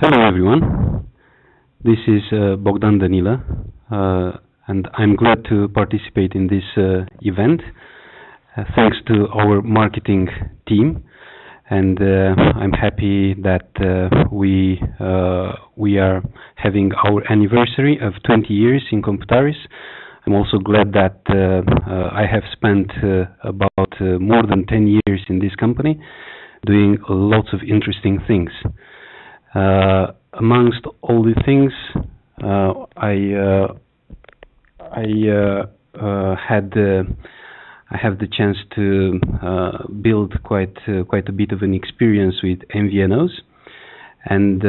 Hello everyone, this is Bogdan Danila, and I'm glad to participate in this event thanks to our marketing team, and I'm happy that we are having our anniversary of 20 years in Computaris. I'm also glad that I have spent about more than 10 years in this company doing lots of interesting things. Amongst all the things, I have the chance to build quite a bit of an experience with MVNOs, and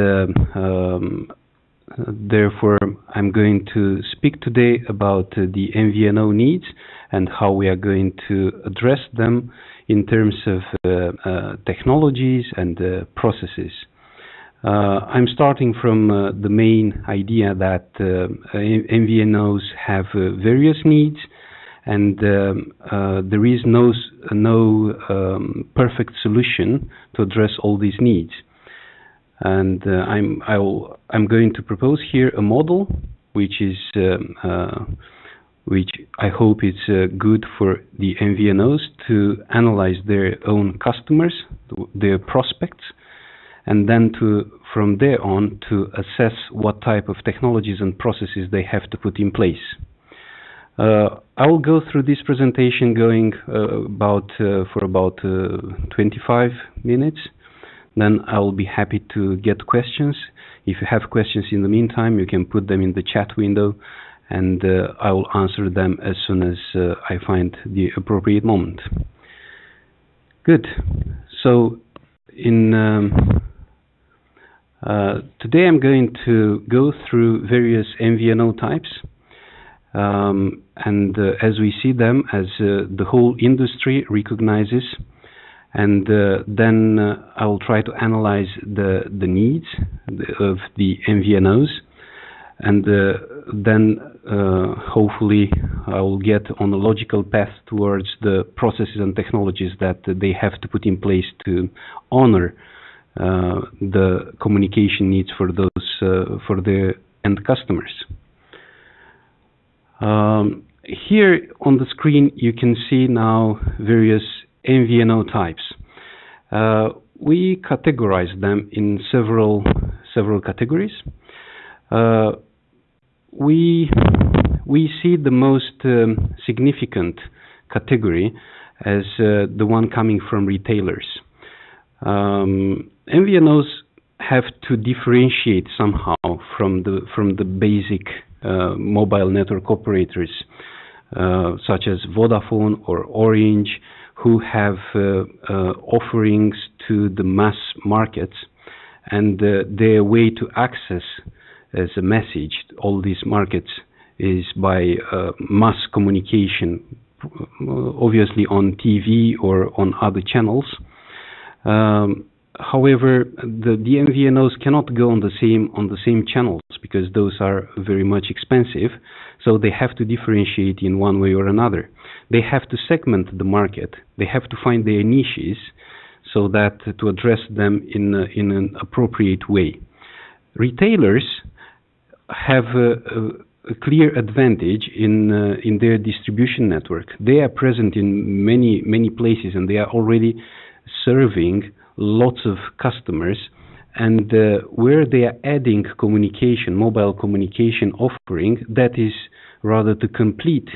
therefore I'm going to speak today about the MVNO needs and how we are going to address them in terms of technologies and processes. I'm starting from the main idea that MVNOs have various needs, and there is no perfect solution to address all these needs. And I'm going to propose here a model which I hope is good for the MVNOs to analyze their own customers, their prospects, and then from there on to assess what type of technologies and processes they have to put in place. I will go through this presentation going for about 25 minutes. Then I will be happy to get questions. If you have questions in the meantime, you can put them in the chat window, and I will answer them as soon as I find the appropriate moment. Good. So today I'm going to go through various MVNO types, and as we see them, as the whole industry recognizes, and then I will try to analyze the needs of the MVNOs, and then hopefully I will get on a logical path towards the processes and technologies that they have to put in place to honor the communication needs for their end customers. Here on the screen you can see now various MVNO types. We categorize them in several categories. We see the most significant category as the one coming from retailers. MVNOs have to differentiate somehow from the basic mobile network operators such as Vodafone or Orange, who have offerings to the mass markets, and their way to access as a message all these markets is by mass communication, obviously on TV or on other channels. However, the MVNOs cannot go on the same channels because those are very much expensive, so they have to differentiate in one way or another. They have to segment the market. They have to find their niches so that to address them in an appropriate way. Retailers have a clear advantage in their distribution network. They are present in many places, and they are already serving lots of customers, and where they are adding mobile communication offering, that is rather to complete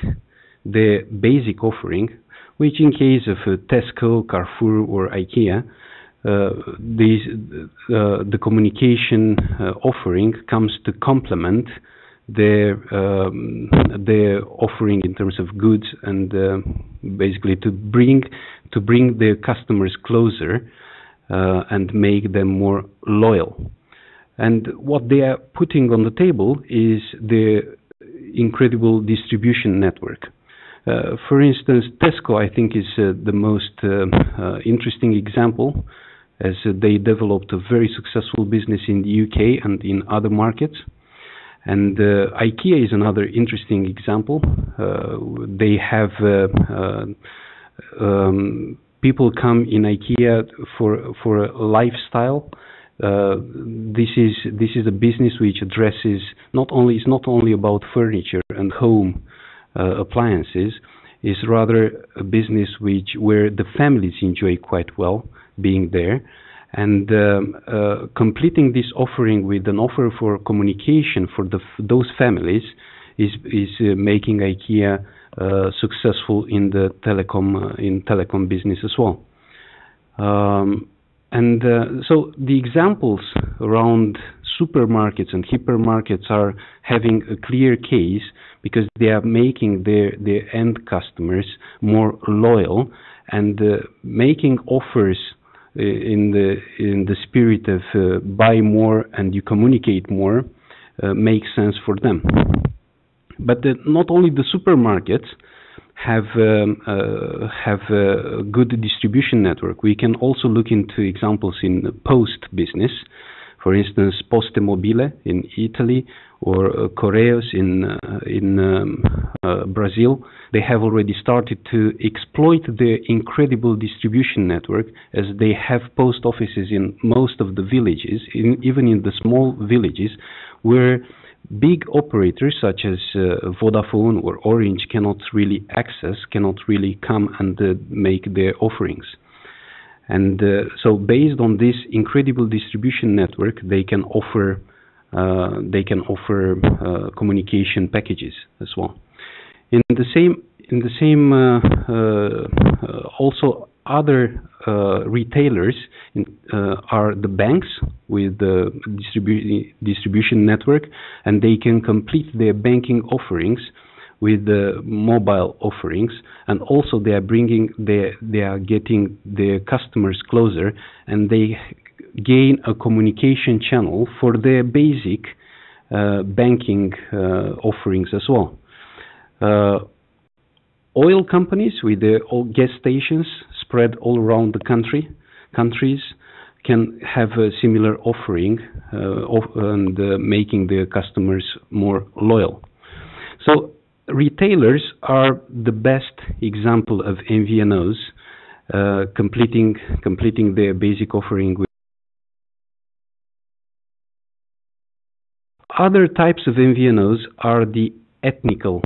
their basic offering, which in case of Tesco, Carrefour or IKEA, the communication offering comes to complement their offering in terms of goods, and basically to bring their customers closer and make them more loyal. And what they are putting on the table is their incredible distribution network. For instance, Tesco, I think, is the most interesting example, as they developed a very successful business in the UK and in other markets. And IKEA is another interesting example. They have people come in IKEA for a lifestyle, this is a business which addresses it's not only about furniture and home appliances. It's rather a business where the families enjoy quite well being there, and completing this offering with an offer for communication for those families is making IKEA successful in the telecom business as well. So the examples around supermarkets and hypermarkets are having a clear case because they are making their end customers more loyal, and making offers in the spirit of buy more and you communicate more makes sense for them. But not only the supermarkets have a good distribution network. We can also look into examples in the post business. For instance, Poste Mobile in Italy or Correios in Brazil. They have already started to exploit their incredible distribution network, as they have post offices in most of the villages, even in the small villages, where big operators such as Vodafone or Orange cannot really come and make their offerings. And so based on this incredible distribution network, they can offer communication packages as well. In the same also other retailers are the banks with the distribution network, and they can complete their banking offerings with the mobile offerings, and also they are getting their customers closer, and they gain a communication channel for their basic banking offerings as well. Oil companies with their gas stations spread all around the countries can have a similar offering and making their customers more loyal. So retailers are the best example of MVNOs completing their basic offering with other types of MVNOs are the ethnical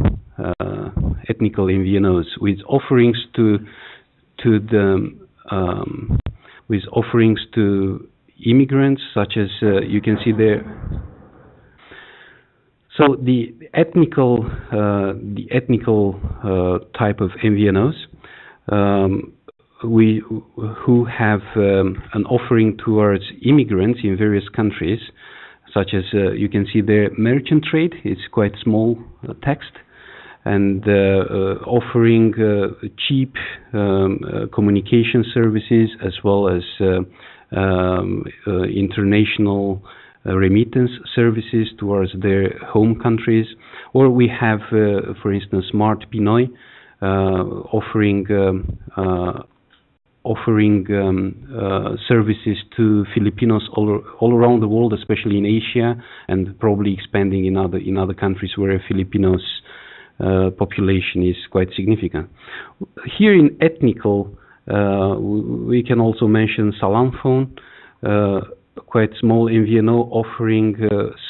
MVNOs with offerings to immigrants, such as you can see there. So the ethnical type of MVNOs who have an offering towards immigrants in various countries, such as you can see there, merchant trade. It's quite small text, and offering cheap communication services as well as international remittance services towards their home countries. Or we have, for instance, Smart Pinoy offering services to Filipinos all around the world, especially in Asia, and probably expanding in other countries where Filipinos population is quite significant. Here in Ethnical, we can also mention Salam Phone, quite small MVNO offering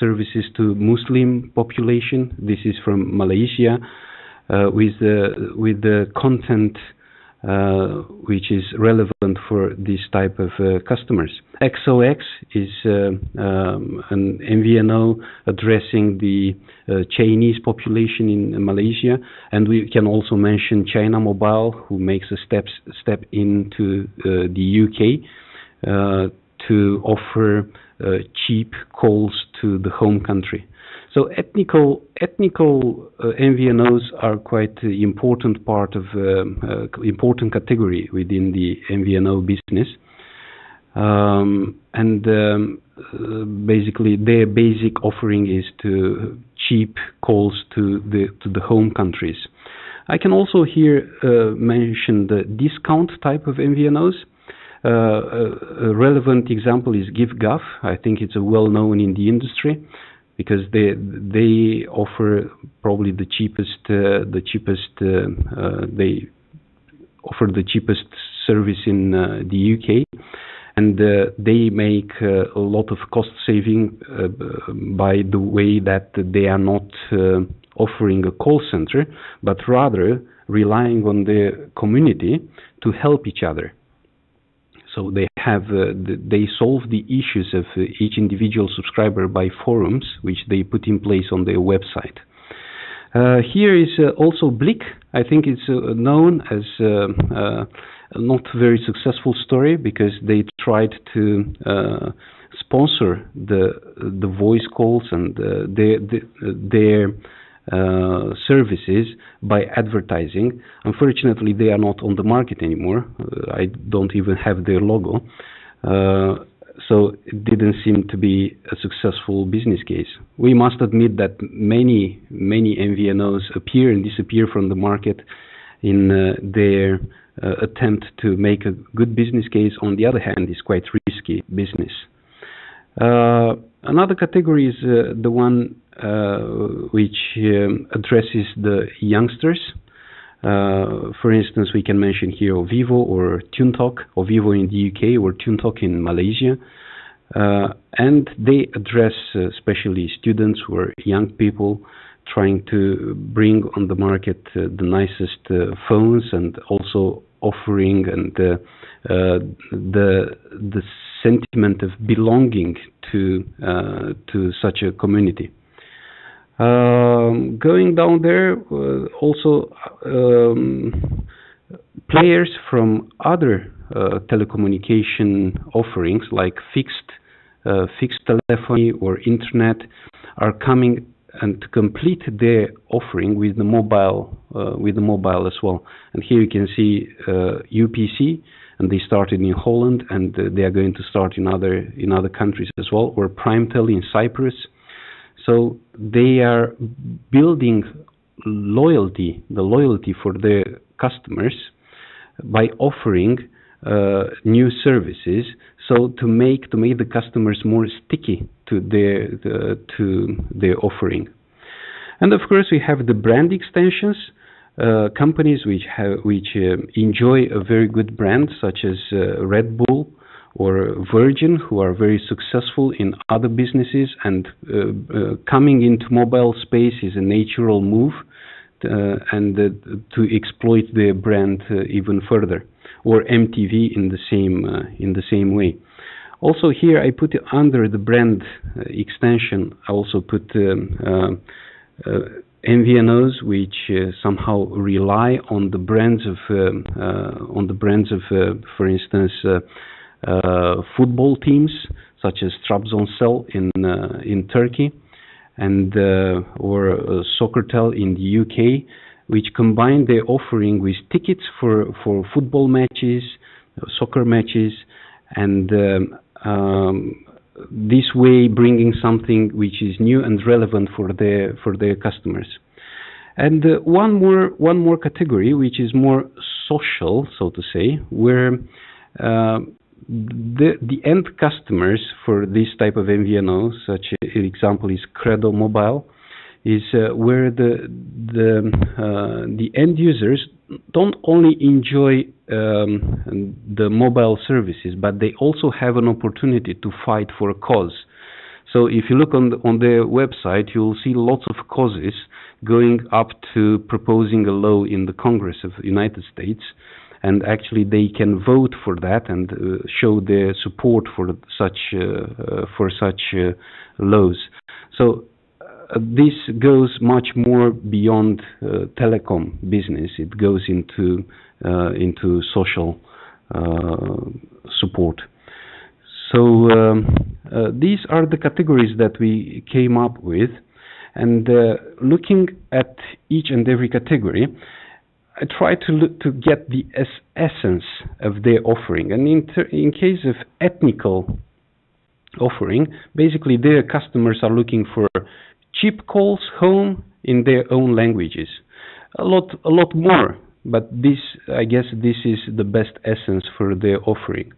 services to Muslim population. This is from Malaysia, with the content which is relevant for this type of customers. XOX is an MVNO addressing the Chinese population in Malaysia, and we can also mention China Mobile, who makes a step into the UK to offer cheap calls to the home country. So ethnical MVNOs are quite important part of important category within the MVNO business, and basically their basic offering is to cheap calls to the home countries. I can also here mention the discount type of MVNOs. A relevant example is GiveGov. I think it's well known in the industry, because they offer probably the cheapest they offer the cheapest service in the UK, and they make a lot of cost saving by the way that they are not offering a call center, but rather relying on the community to help each other. So they have they solve the issues of each individual subscriber by forums, which they put in place on their website. Here is also Blick. I think it's known as a not very successful story, because they tried to sponsor the voice calls and their services by advertising. Unfortunately, they are not on the market anymore. I don't even have their logo. So it didn't seem to be a successful business case. We must admit that many MVNOs appear and disappear from the market in their attempt to make a good business case. On the other hand, is quite risky business. Another category is the one which addresses the youngsters. For instance, we can mention here Vivo or TuneTalk, or Vivo in the UK or TuneTalk in Malaysia. And they address especially students who are young people trying to bring on the market the nicest phones, and also offering and the sentiment of belonging to such a community. Going down there, also players from other telecommunication offerings like fixed telephony or internet are coming and to complete their offering with the mobile as well. And here you can see UPC, and they started in Holland, and they are going to start in other countries as well, or PrimeTel in Cyprus. So they are building the loyalty for their customers by offering new services, so to make the customers more sticky to their offering. And of course, we have the brand extensions, companies which enjoy a very good brand, such as Red Bull or Virgin, who are very successful in other businesses, and coming into mobile space is a natural move, and to exploit their brand even further. Or MTV in the same way. Also here I put under the brand extension. I also put MVNOs, which somehow rely on the brands of for instance, football teams such as Trabzonspor in Turkey, and or Soccertel in the UK, which combine their offering with tickets for football matches, soccer matches, and this way bringing something which is new and relevant for their customers. And one more category, which is more social, so to say, where the end customers for this type of MVNO, such an example is Credo Mobile, is where the end users don't only enjoy the mobile services, but they also have an opportunity to fight for a cause. So if you look on their website, you will see lots of causes going up to proposing a law in the Congress of the United States, and actually they can vote for that and show their support for such laws. So this goes much more beyond telecom business. It goes into social support. So these are the categories that we came up with, and looking at each and every category, I try to get the essence of their offering. And in case of Ethnical offering, basically their customers are looking for cheap calls home in their own languages. A lot more, but I guess this is the best essence for their offering.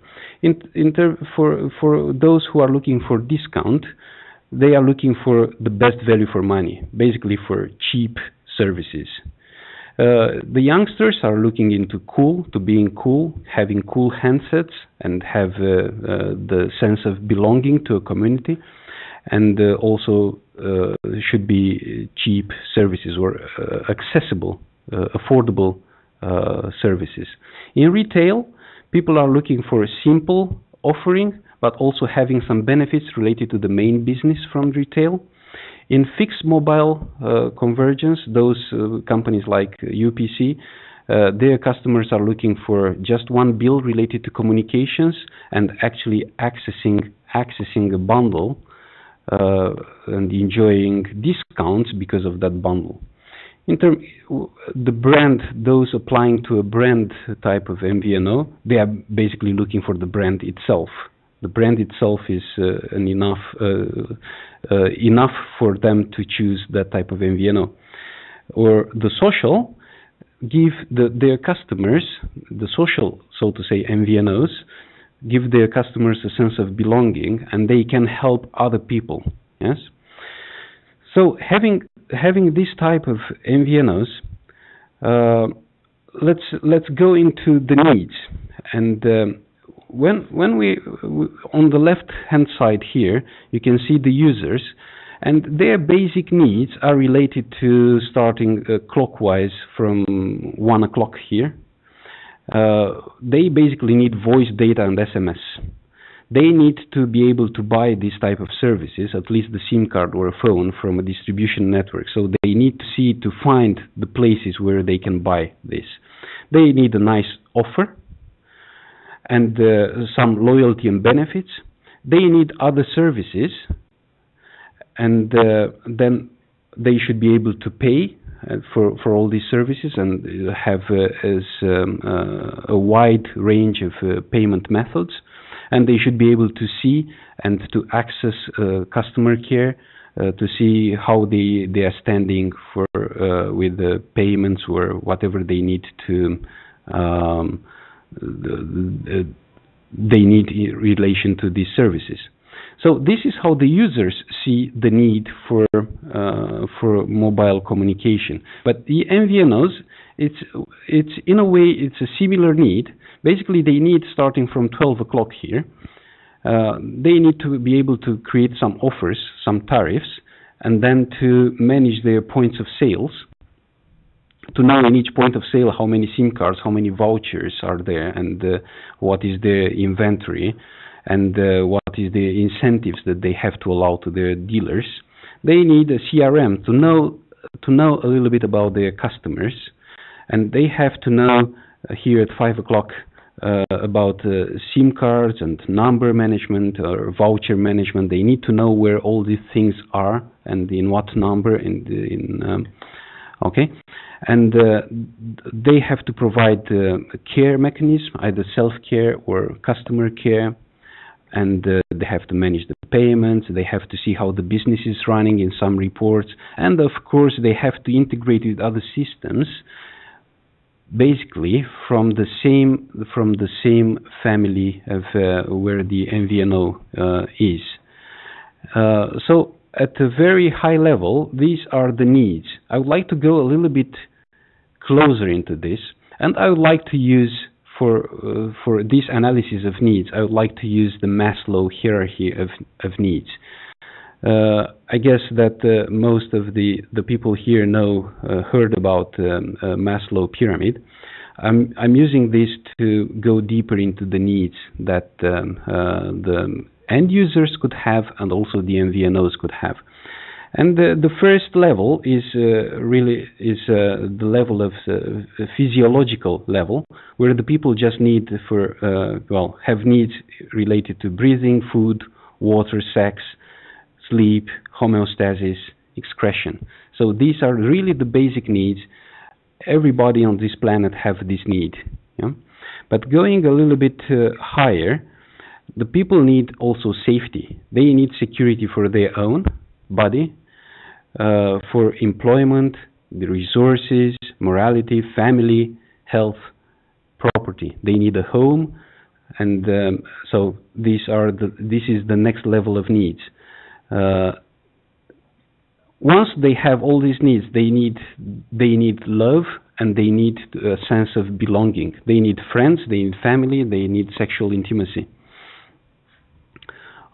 For those who are looking for discount, they are looking for the best value for money, basically for cheap services. The youngsters are looking into being cool, having cool handsets, and have the sense of belonging to a community, and also should be cheap services or accessible, affordable services. In retail, people are looking for a simple offering, but also having some benefits related to the main business from retail. In fixed mobile convergence, those companies like UPC, their customers are looking for just one bill related to communications and actually accessing a bundle and enjoying discounts because of that bundle. The brand, those applying to a brand type of MVNO, they are basically looking for the brand itself. The brand itself is enough for them to choose that type of MVNO. Or the social, give their customers, the social, so to say, MVNOs, give their customers a sense of belonging, and they can help other people. Yes. So having this type of MVNOs, let's go into the needs. And when we on the left hand side here, you can see the users, and their basic needs are related to starting clockwise from 1 o'clock here. They basically need voice, data, and SMS. They need to be able to buy this type of services, at least the SIM card or a phone, from a distribution network. So they need to find the places where they can buy this. They need a nice offer and some loyalty and benefits. They need other services, and then they should be able to pay for all these services and have a wide range of payment methods. And they should be able to see and to access customer care, to see how they are standing for with the payments or whatever they need to they need in relation to these services. So this is how the users see the need for mobile communication. But the MVNOs, it's in a way it's a similar need. Basically, they need, starting from 12 o'clock here, they need to be able to create some offers, some tariffs, and then to manage their points of sales, to know in each point of sale how many SIM cards, how many vouchers are there, and what is their inventory, and what is the incentives that they have to allow to their dealers. They need a CRM to know a little bit about their customers, and they have to know here at 5 o'clock about SIM cards and number management or voucher management. They need to know where all these things are and in what number okay, and they have to provide a care mechanism, either self-care or customer care, and they have to manage the payments. They have to see how the business is running in some reports, and of course they have to integrate with other systems, basically from the same family of where the MVNO is. So at a very high level, these are the needs. I would like to go a little bit closer into this, and I would like to use for this analysis of needs, I would like to use the Maslow hierarchy of needs. I guess that most of the people here heard about Maslow Pyramid. I'm using this to go deeper into the needs that the end users could have and also the MVNOs could have. And the first level is really the level of physiological level, where the people just need have needs related to breathing, food, water, sex, sleep, homeostasis, excretion. So these are really the basic needs. Everybody on this planet have this need. Yeah? But going a little bit higher, the people need also safety. They need security for their own body, for employment, the resources, morality, family, health, property. They need a home, and so this is the next level of needs. once they have all these needs, they need love, and they need a sense of belonging. They need friends, they need family, they need sexual intimacy.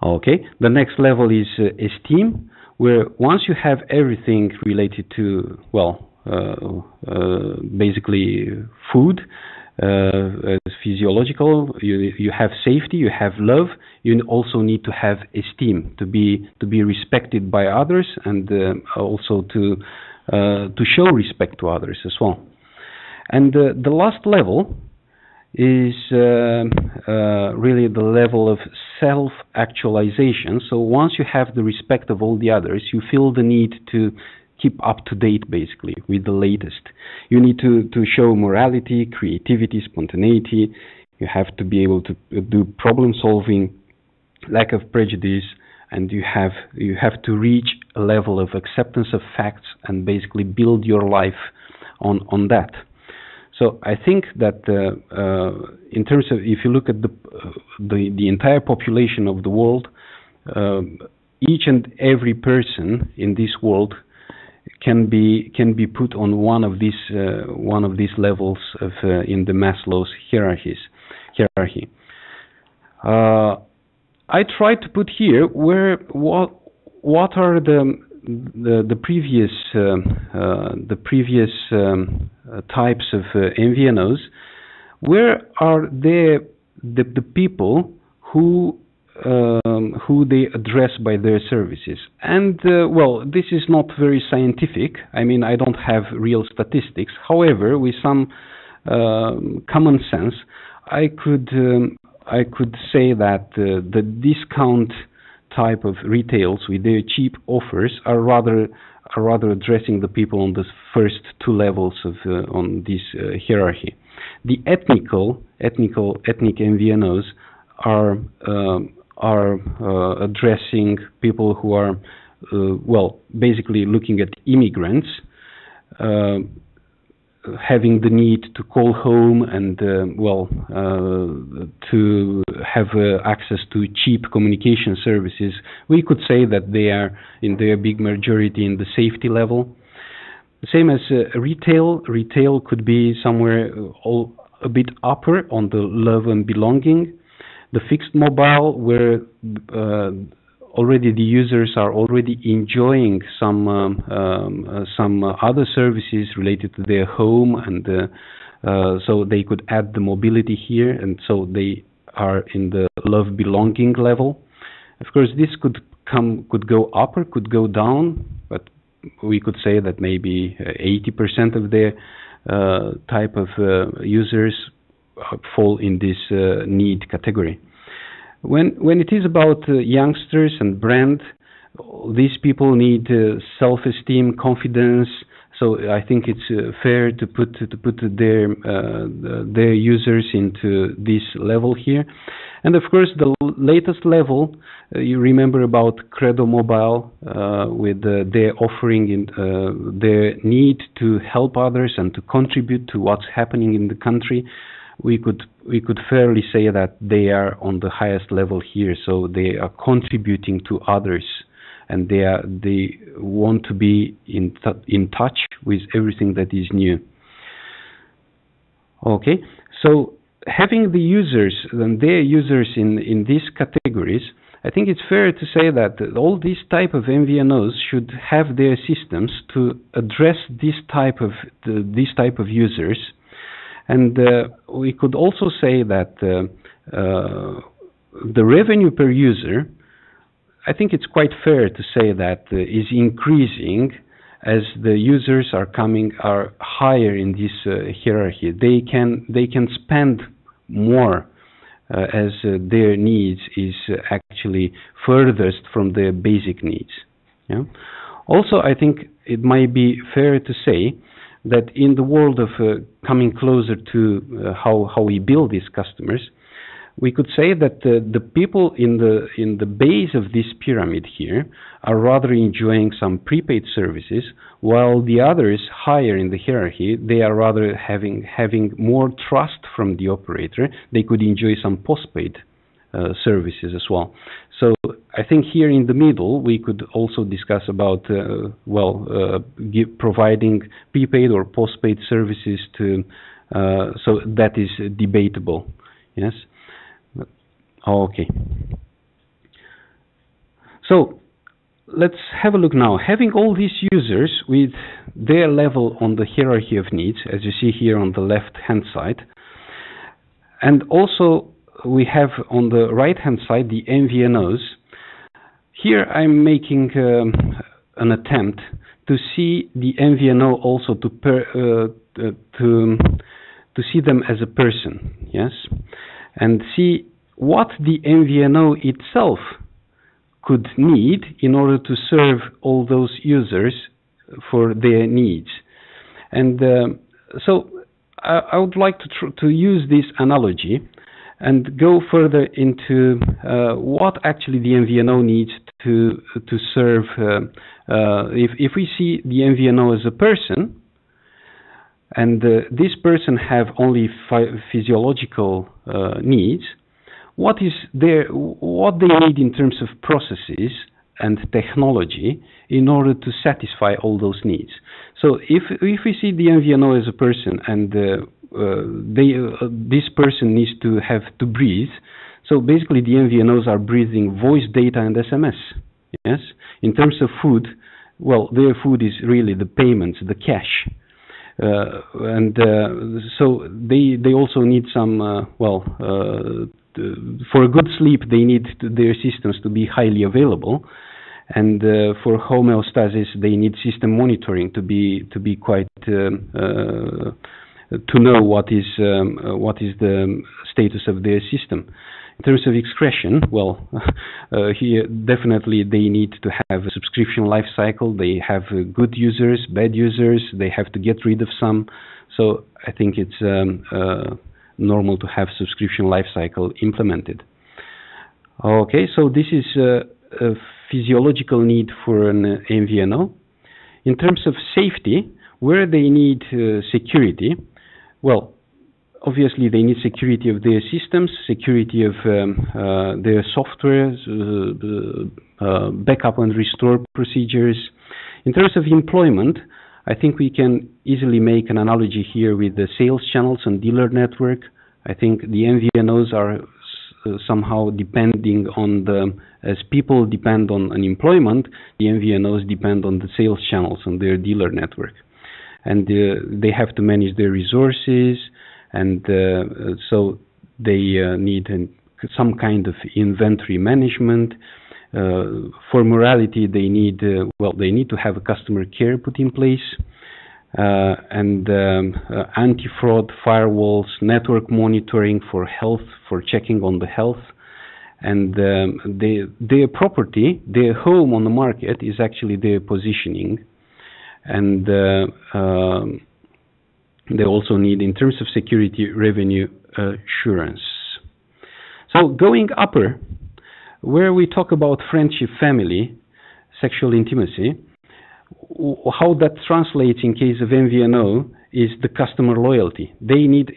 Okay, the next level is esteem, where once you have everything related to, well, basically food, physiological, you have safety, you have love, you also need to have esteem, to be respected by others, and also to show respect to others as well. And the last level is really the level of self-actualization. So once you have the respect of all the others, you feel the need to keep up to date, basically, with the latest. You need to show morality, creativity, spontaneity. You have to be able to do problem solving, lack of prejudice, and you have to reach a level of acceptance of facts and basically build your life on that. So I think that in terms of, if you look at the entire population of the world, each and every person in this world can be put on one of these levels of in the Maslow's hierarchy. I tried to put here what are the previous types of MVNOs. Where are the people who they address by their services? And well, this is not very scientific. I mean, I don't have real statistics. However, with some common sense, I could say that the discount type of retails with their cheap offers are rather addressing the people on the first two levels of on this hierarchy. The ethnic MVNOs are addressing people who are well, basically looking at immigrants, having the need to call home and to have access to cheap communication services. We could say that they are in their big majority in the safety level. The same as retail. Retail could be somewhere a bit upper on the love and belonging. The fixed mobile, where already the users are already enjoying some other services related to their home, and so they could add the mobility here, and so they are in the love belonging level. Of course, this could go up or could go down, but we could say that maybe 80% of their type of users fall in this need category. When it is about youngsters and brand, these people need self-esteem, confidence. So I think it's fair to put their users into this level here. And of course, the latest level, you remember about Credo Mobile with their offering in their need to help others and to contribute to what's happening in the country. We could fairly say that they are on the highest level here. So they are contributing to others, and they want to be in touch with everything that is new. Okay, so having the users and their users in these categories, I think it's fair to say that all these type of MVNOs should have their systems to address this type of users. And we could also say that the revenue per user, I think it's quite fair to say that is increasing as the users are higher in this hierarchy. They can spend more as their needs is actually furthest from their basic needs. Yeah? Also, I think it might be fair to say that in the world of coming closer to how we build these customers, we could say that the people in the base of this pyramid here are rather enjoying some prepaid services, while the others higher in the hierarchy, they are rather having more trust from the operator. They could enjoy some postpaid services as well. So I think here in the middle we could also discuss about providing prepaid or postpaid services to. So that is debatable. Yes. Okay. So let's have a look now. Having all these users with their level on the hierarchy of needs, as you see here on the left-hand side, and also we have on the right-hand side the MVNOs. Here I'm making an attempt to see the MVNO also to see them as a person, yes, and see what the MVNO itself could need in order to serve all those users for their needs. And so I would like to use this analogy and go further into what actually the MVNO needs to serve. If we see the MVNO as a person, and this person have only physiological needs, what they need in terms of processes and technology in order to satisfy all those needs. So if we see the MVNO as a person, and this person needs to have to breathe, so basically the MVNOs are breathing voice, data, and SMS. Yes. In terms of food, well, their food is really the payments, the cash. So they also need some for a good sleep they need their systems to be highly available, and for homeostasis they need system monitoring to be quite to know what is the status of their system. In terms of excretion, well, here definitely they need to have a subscription life cycle. They have good users, bad users. They have to get rid of some. So I think it's normal to have subscription life cycle implemented. Okay, so this is a physiological need for an MVNO. In terms of safety, where they need security, well, obviously they need security of their systems, security of their software, backup and restore procedures. In terms of employment, I think we can easily make an analogy here with the sales channels and dealer network. I think the MVNOs are somehow depending on as people depend on unemployment, the MVNOs depend on the sales channels and their dealer network. And they have to manage their resources, and so they need some kind of inventory management. For morality, they need they need to have a customer care put in place, and anti-fraud firewalls, network monitoring for health, for checking on the health, and their property, their home on the market is actually their positioning, and they also need, in terms of security, revenue assurance. So going upper, where we talk about friendship, family, sexual intimacy, how that translates in case of MVNO is the customer loyalty. They need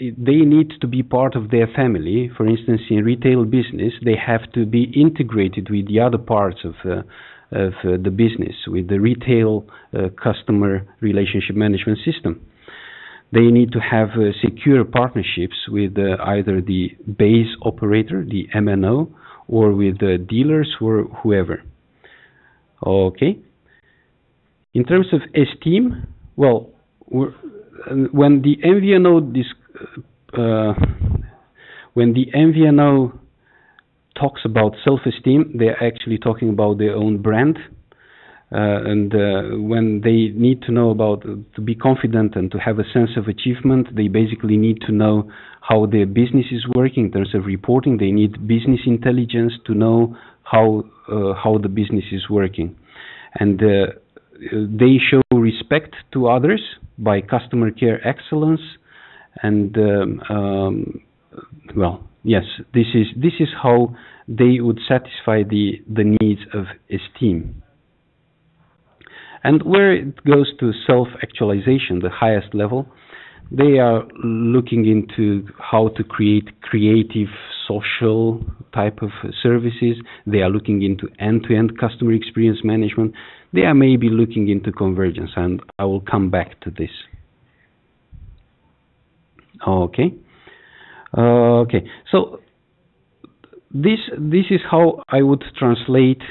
to be part of their family. For instance, in retail business, they have to be integrated with the other parts of the business, with the retail customer relationship management system. They need to have secure partnerships with either the base operator, the MNO, or with dealers or whoever. Okay. In terms of esteem, well, when the MVNO talks about self-esteem, they're actually talking about their own brand. And when they need to know to be confident and to have a sense of achievement, they basically need to know how their business is working in terms of reporting. They need business intelligence to know how the business is working. And they show respect to others by customer care excellence. And well, yes, this is how they would satisfy the needs of esteem. And where it goes to self-actualization, the highest level, they are looking into how to create creative social type of services. They are looking into end-to-end customer experience management. They are maybe looking into convergence, and I will come back to this. Okay. Okay. So this is how I would translate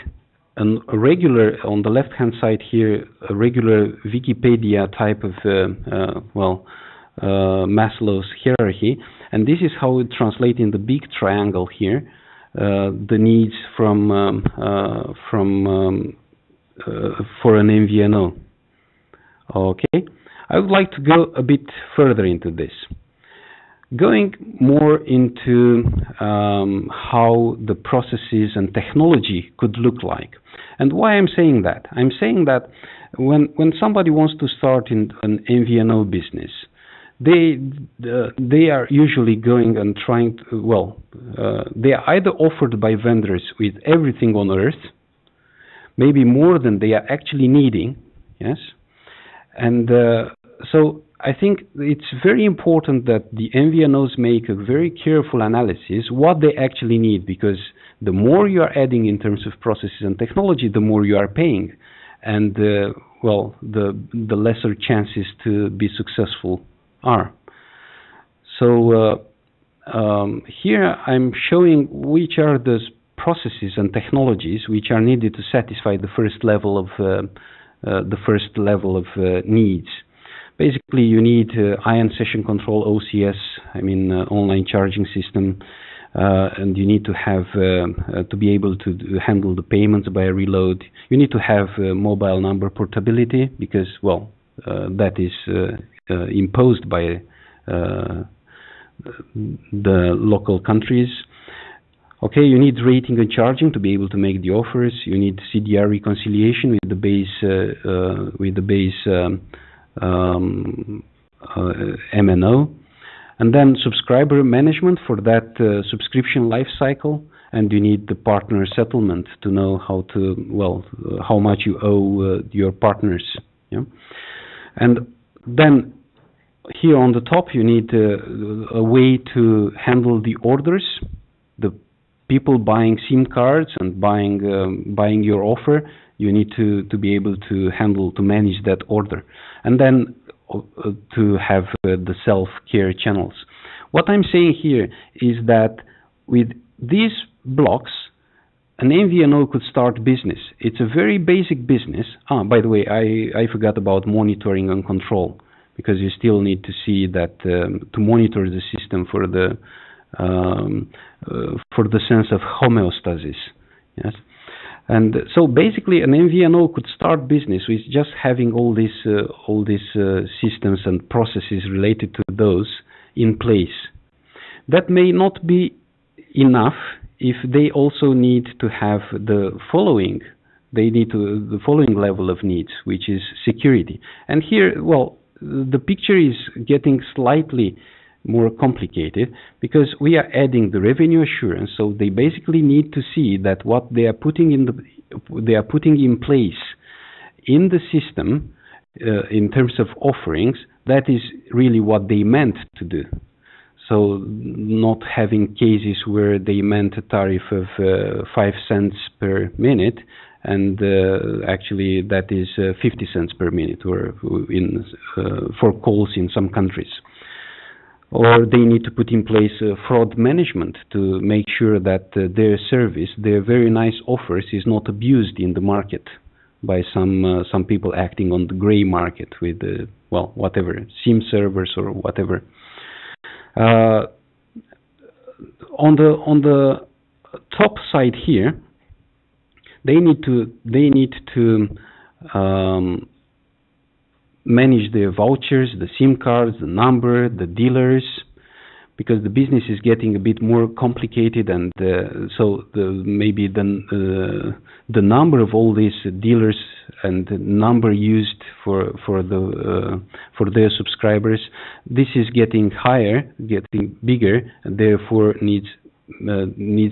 a regular, on the left-hand side here, a regular Wikipedia type of Maslow's hierarchy, and this is how it translates in the big triangle here, the needs for an MVNO. Okay, I would like to go a bit further into this, going more into how the processes and technology could look like. And why I'm saying that? I'm saying that when somebody wants to start in an MVNO business, they are usually going and trying to, they are either offered by vendors with everything on earth, maybe more than they are actually needing, yes? And so I think it's very important that the MVNOs make a very careful analysis what they actually need, because the more you are adding in terms of processes and technology, the more you are paying, and the lesser chances to be successful are. So here I'm showing which are the processes and technologies which are needed to satisfy the first level of needs. Basically, you need ion session control, OCS, online charging system, and you need to have to be able to handle the payments by a reload. You need to have mobile number portability, because that is imposed by the local countries. Okay, you need rating and charging to be able to make the offers. You need CDR reconciliation with the base MNO, and then subscriber management for that subscription life cycle. And you need the partner settlement to know how much you owe your partners. Yeah? And then here on the top, you need a way to handle the orders, the people buying SIM cards and buying your offer. You need to be able to manage that order, and then to have the self-care channels. What I'm saying here is that with these blocks, an MVNO could start business. It's a very basic business. By the way, I forgot about monitoring and control, because you still need to see that to monitor the system for the sense of homeostasis. Yes. And so basically an MVNO could start business with just having all these systems and processes related to those in place. That may not be enough if they also need to have the following. They need the following level of needs, which is security. And here, the picture is getting slightly more complicated, because we are adding the revenue assurance. So they basically need to see that what they are putting in place in the system in terms of offerings, that is really what they meant to do. So not having cases where they meant a tariff of 5 cents per minute, and actually that is 50 cents per minute, or for calls in some countries. Or they need to put in place fraud management to make sure that their service, their very nice offers, is not abused in the market by some people acting on the gray market with whatever, SIM servers or whatever. On the top side here, they need to manage their vouchers, the SIM cards, the number, the dealers, because the business is getting a bit more complicated, and so maybe the number of all these dealers and the number used for their subscribers, this is getting higher, getting bigger, and therefore needs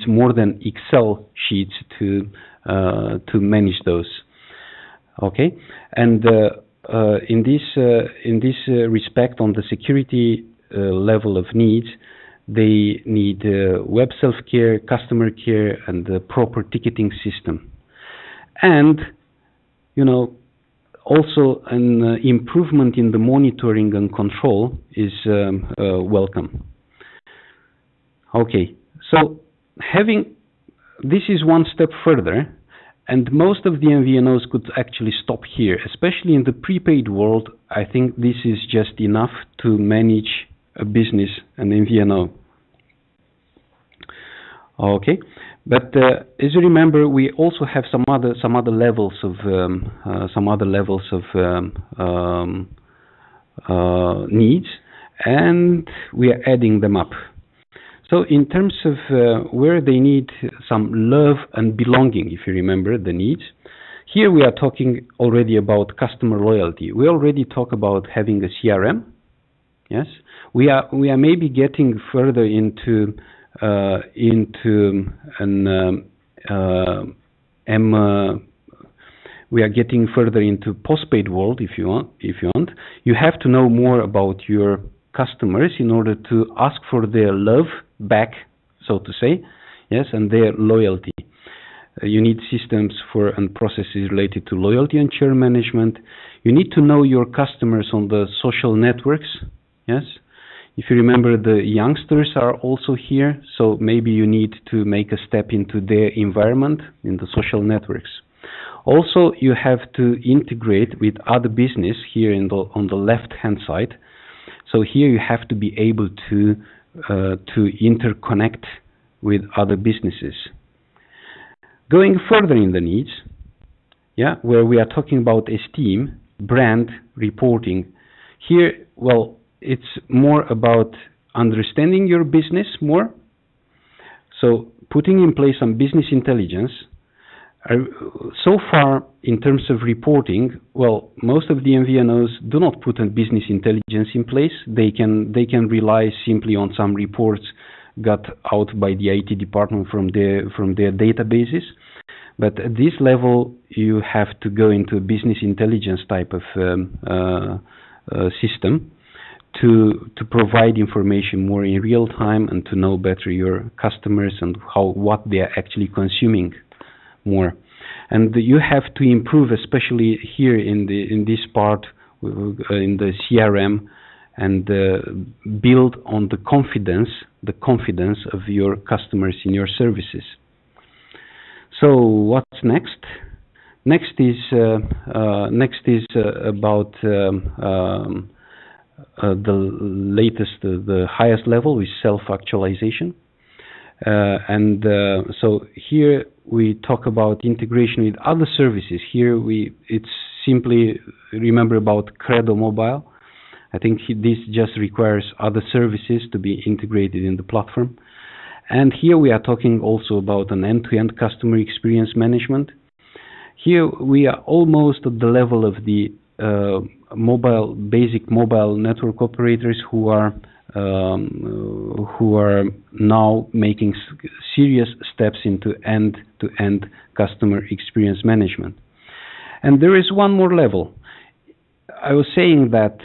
more than Excel sheets to manage those. Okay, and in this respect, on the security level of needs, They need web self-care, customer care, and the proper ticketing system. And, you know, also an improvement in the monitoring and control is welcome. Okay, so this is one step further, and most of the MVNOs could actually stop here, especially in the prepaid world. I think this is just enough to manage a business, an MVNO. Okay, but as you remember, we also have some other levels of needs, and we are adding them up. So in terms of where they need some love and belonging, if you remember the needs, here we are talking already about customer loyalty. We already talk about having a CRM. Yes, we are maybe getting further into we are getting further into postpaid world. If you want, you have to know more about your customers in order to ask for their love back, so to say, yes, and their loyalty. You need systems for and processes related to loyalty and churn management. You need to know your customers on the social networks, yes. If you remember, the youngsters are also here, so maybe you need to make a step into their environment in the social networks. Also, you have to integrate with other business here on the left-hand side. So here you have to be able to interconnect with other businesses. Going further in the needs, yeah, where we are talking about esteem, brand, reporting. Here, well, it's more about understanding your business more. So putting in place some business intelligence. So far, in terms of reporting, well, most of the MVNOs do not put a business intelligence in place. They can rely simply on some reports got out by the IT department from their databases. But at this level, you have to go into a business intelligence type of system to provide information more in real time and to know better your customers and what they are actually consuming more. And you have to improve, especially here in this part, in the CRM, and build on the confidence of your customers in your services. So what's next? Next is about the latest, the highest level is self-actualization. So here we talk about integration with other services. Here it's simply remember about Credo Mobile. I think this just requires other services to be integrated in the platform. And here we are talking also about an end-to-end customer experience management. Here we are almost at the level of the basic mobile network operators who are now making serious steps into end-to-end customer experience management. And there is one more level. I was saying that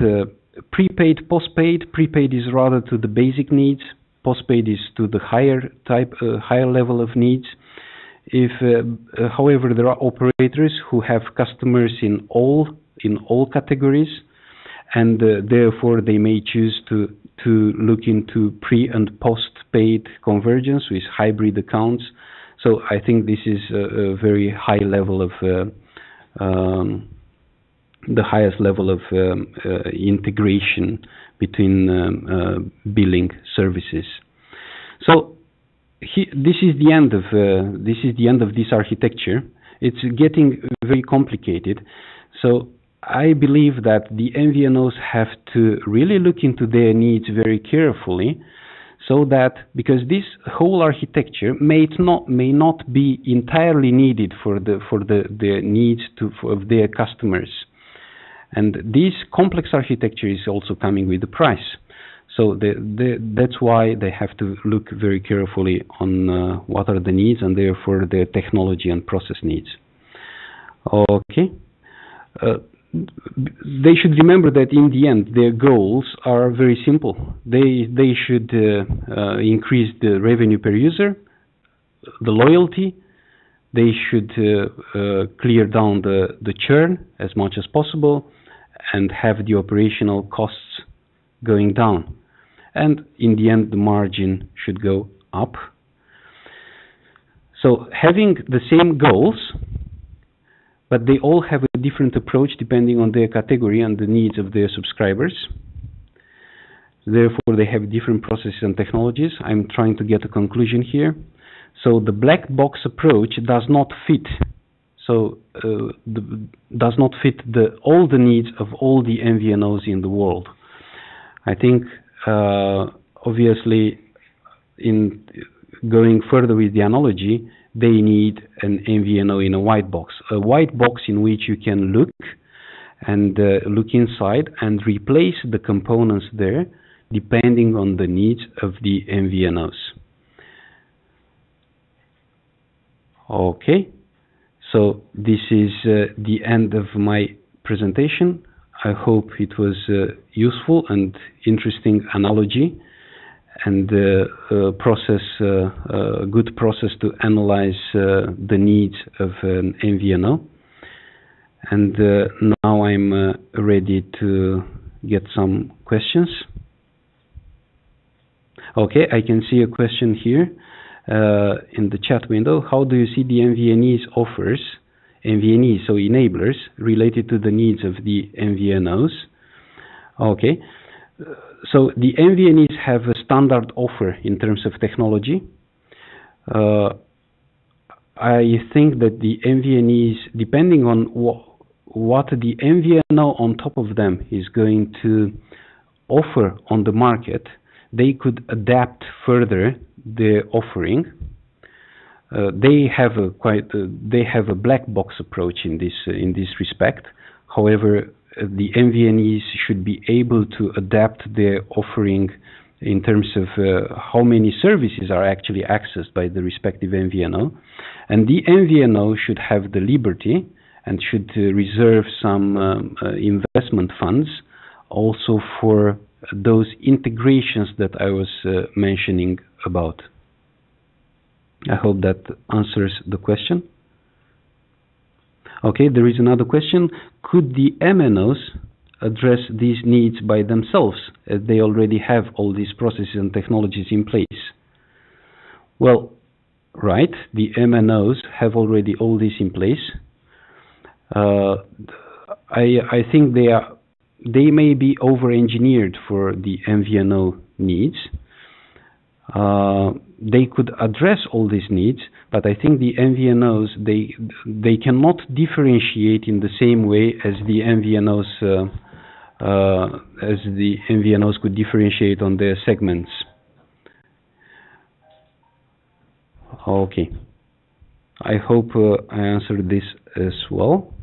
prepaid, postpaid. Prepaid is rather to the basic needs. Postpaid is to the higher level of needs. If, however, there are operators who have customers in all categories, and therefore they may choose to look into pre and post-paid convergence with hybrid accounts. So I think this is a very high level of the highest level of integration between billing services. So this is the end of this architecture. It's getting very complicated. So I believe that the MVNOs have to really look into their needs very carefully, so that, because this whole architecture may not be entirely needed for the needs of their customers, and this complex architecture is also coming with a price. So that's why they have to look very carefully on what are the needs, and therefore their technology and process needs. Okay. they should remember that in the end their goals are very simple. They should increase the revenue per user, the loyalty. They should clear down the churn as much as possible and have the operational costs going down. And in the end, the margin should go up. So having the same goals, but they all have a different approach depending on their category and the needs of their subscribers. Therefore, they have different processes and technologies. I'm trying to get a conclusion here. So the black box approach does not fit. So does not fit all the needs of all the MVNOs in the world. I think obviously, in going further with the analogy, they need an MVNO in a white box in which you can look and look inside and replace the components there depending on the needs of the MVNOs. Okay, so this is the end of my presentation. I hope it was useful and interesting analogy and good process to analyze the needs of an MVNO. And now I'm ready to get some questions. Okay, I can see a question here in the chat window. How do you see the MVNEs offers, MVNEs, so enablers, related to the needs of the MVNOs? Okay. So the MVNEs have a standard offer in terms of technology. I think that the MVNEs, depending on what the MVNO on top of them is going to offer on the market, they could adapt further their offering. They have a black box approach in this respect. However, the MVNEs should be able to adapt their offering in terms of how many services are actually accessed by the respective MVNO. And the MVNO should have the liberty and should reserve some investment funds also for those integrations that I was mentioning about. I hope that answers the question. Okay, there is another question. Could the MNOs address these needs by themselves, as they already have all these processes and technologies in place? Well, right, the MNOs have already all this in place. I think they may be over-engineered for the MVNO needs. They could address all these needs, but I think the MVNOs, they cannot differentiate in the same way as the MVNOs could differentiate on their segments. Okay, I hope I answered this as well.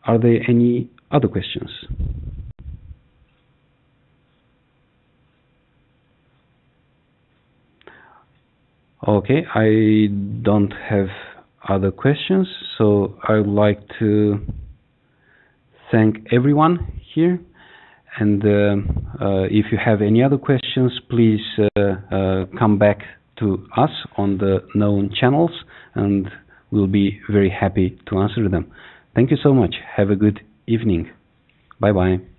Are there any other questions? Okay, I don't have other questions, so I would like to thank everyone here. And if you have any other questions, please come back to us on the known channels, and we'll be very happy to answer them. Thank you so much. Have a good evening. Bye-bye.